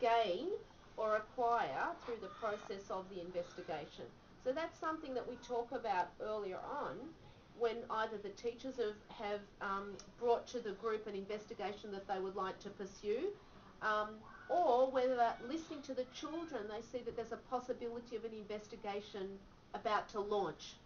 gain or acquire through the process of the investigation. So that's something that we talk about earlier on when either the teachers have brought to the group an investigation that they would like to pursue, or whether listening to the children they see that there's a possibility of an investigation about to launch.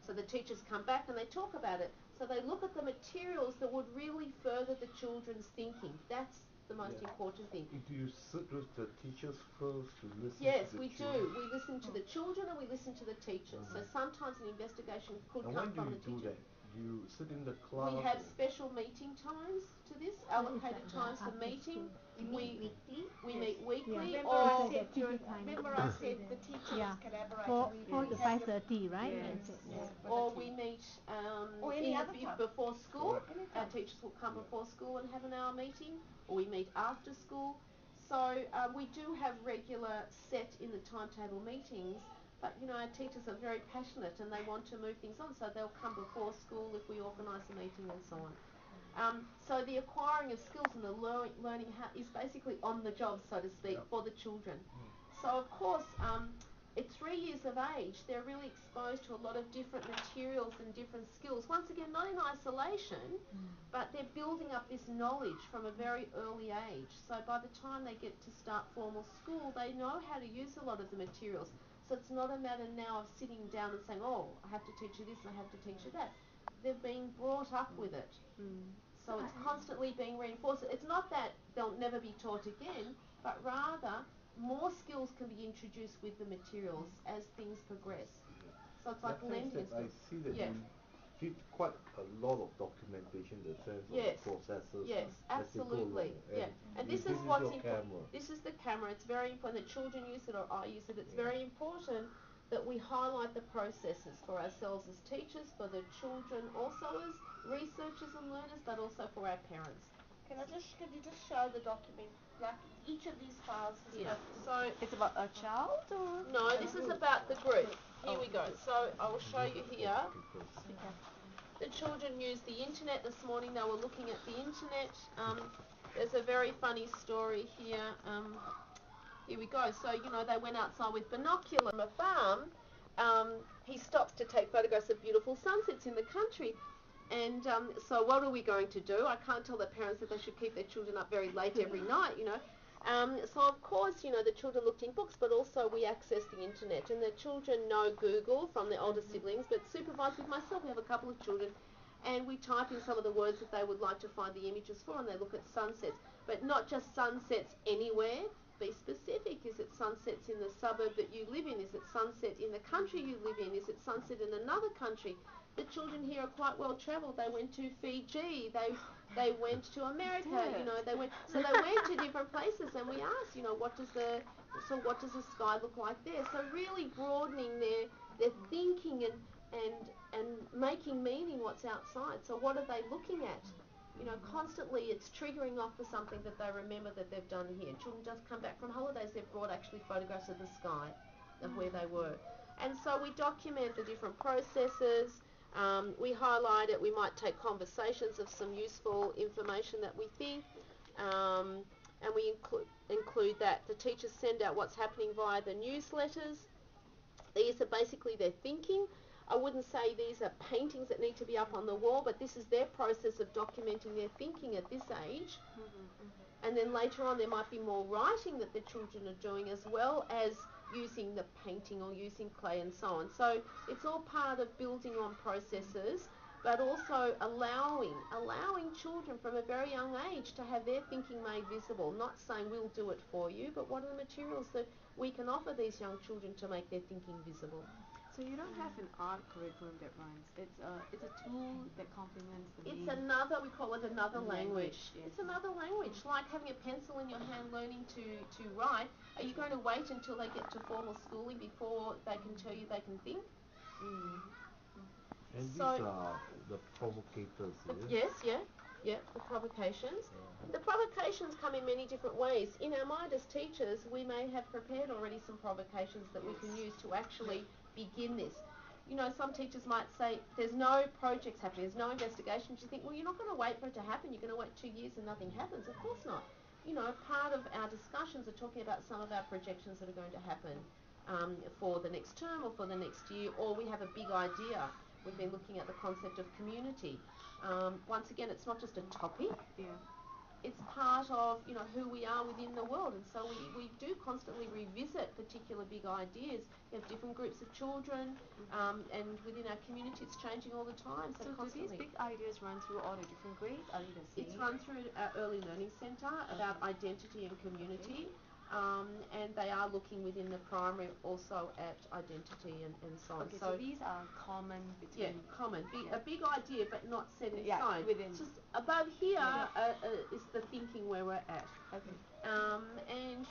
So the teachers come back and they talk about it. So they look at the materials that would really further the children's thinking. That's the most important thing. Do you sit with the teachers first to listen yes, to the we children? do. We listen to the children and we listen to the teachers. So sometimes an investigation could come from the teacher. That? Do you sit in the class? We have special meeting times to this, allocated times for meeting. We meet weekly. We meet weekly. Remember I said the teachers collaborate. 4 to 5:30, right? Yes. Or we meet before school. Right. Our teachers will come before school and have an hour meeting, or we meet after school. So we do have regular set in the timetable meetings, but our teachers are very passionate and they want to move things on, so they'll come before school if we organise a meeting and so on. So the acquiring of skills and the learning how is basically on the job, so to speak, for the children. So of course, at 3 years of age, they're really exposed to a lot of different materials and different skills. Once again, not in isolation, but they're building up this knowledge from a very early age. So by the time they get to start formal school, they know how to use a lot of the materials. So it's not a matter now of sitting down and saying, oh, I have to teach you this and I have to teach you that. They're being brought up with it. So it's constantly being reinforced. It's not that they'll never be taught again, but rather more skills can be introduced with the materials as things progress. So it's like lending. I see that you did quite a lot of documentation in the sense of the processes. Yes, absolutely. And this is what's important. This is the camera. It's very important that children use it or I use it. It's very important that we highlight the processes for ourselves as teachers, for the children also as researchers and learners, but also for our parents. Can you just show the document, like each of these files is so it's about a child or? No, this is about the group. Here we go. So I will show you here. The children used the internet this morning. They were looking at the internet. There's a very funny story here. Here we go. So, they went outside with binoculars from a farm. He stops to take photographs of beautiful sunsets in the country. And so what are we going to do? I can't tell the parents that they should keep their children up very late every night, So of course, the children looked in books, but also we accessed the internet. And the children know Google from their older siblings, but supervised with myself, we have a couple of children, and we type in some of the words that they would like to find the images for, and they look at sunsets. But not just sunsets anywhere. Be specific. Is it sunsets in the suburb that you live in? Is it sunset in the country you live in? Is it sunset in another country? The children here are quite well travelled. They went to Fiji. They went to America. They went to different places, and we asked, what does the sky look like there? So really broadening their thinking and making meaning what's outside. So what are they looking at? Constantly it's triggering off for something that they remember that they've done here. Children just come back from holidays, they've brought actually photographs of the sky, of where they were. And so we document the different processes, we highlight it, we might take conversations of some useful information that we think, and we include that. The teachers send out what's happening via the newsletters. These are basically their thinking. I wouldn't say these are paintings that need to be up on the wall, but this is their process of documenting their thinking at this age. And then later on there might be more writing that the children are doing, as well as using the painting or using clay and so on. So it's all part of building on processes, but also allowing children from a very young age to have their thinking made visible. Not saying we'll do it for you, but what are the materials that we can offer these young children to make their thinking visible. So you don't have an art curriculum that runs. It's a tool that complements the It's another, we call it another language. Yes. It's another language, like having a pencil in your hand learning to write. Are you going to wait until they get to formal schooling before they can tell you they can think? And these are the provocators, Yes, the provocations. The provocations come in many different ways. In our mind as teachers, we may have prepared already some provocations that we can use to actually begin this. Some teachers might say, there's no projects happening, there's no investigations. You think, well, you're not going to wait for it to happen. You're going to wait 2 years and nothing happens. Of course not. part of our discussions are talking about some of our projections that are going to happen for the next term or for the next year, or we have a big idea. We've been looking at the concept of community. Once again, it's not just a topic. Yeah. It's part of, who we are within the world, and so we do constantly revisit particular big ideas. We have different groups of children, and within our community it's changing all the time. So constantly. Do these big ideas run through all the different grades? Are they the same? It's run through our Early Learning Centre about identity and community. And they are looking within the primary also at identity and so on. Okay, so these are common between... Yeah, common. A big idea but not set in stone. Within... Just above here is the thinking where we're at. Okay. And,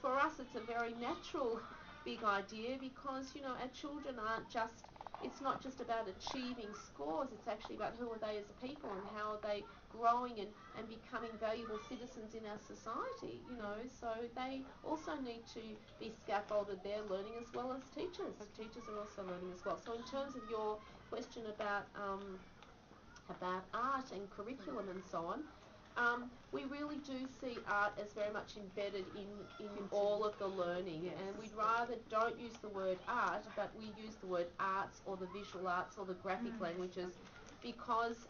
for us it's a very natural big idea because, our children aren't just... It's not just about achieving scores, it's actually about who are they as people and how are they growing and becoming valuable citizens in our society, so they also need to be scaffolded their learning as well as teachers. Teachers are also learning as well. So in terms of your question about art and curriculum and so on, we really do see art as very much embedded in all of the learning, and we'd rather don't use the word art, but we use the word arts or the visual arts or the graphic languages because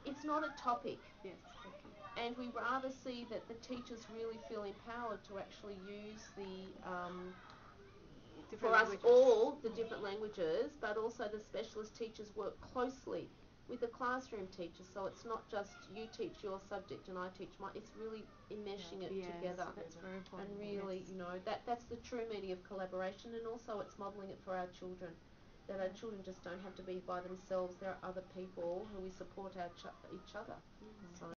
it's not a topic. Yes. And we rather see that the teachers really feel empowered to actually use for us all the different languages, but also the specialist teachers work closely with the classroom teachers, so it's not just you teach your subject and I teach mine. It's really enmeshing it together. That's very important. And really, that's the true meaning of collaboration, and also it's modelling it for our children. That our children just don't have to be by themselves. There are other people who we support each other. So.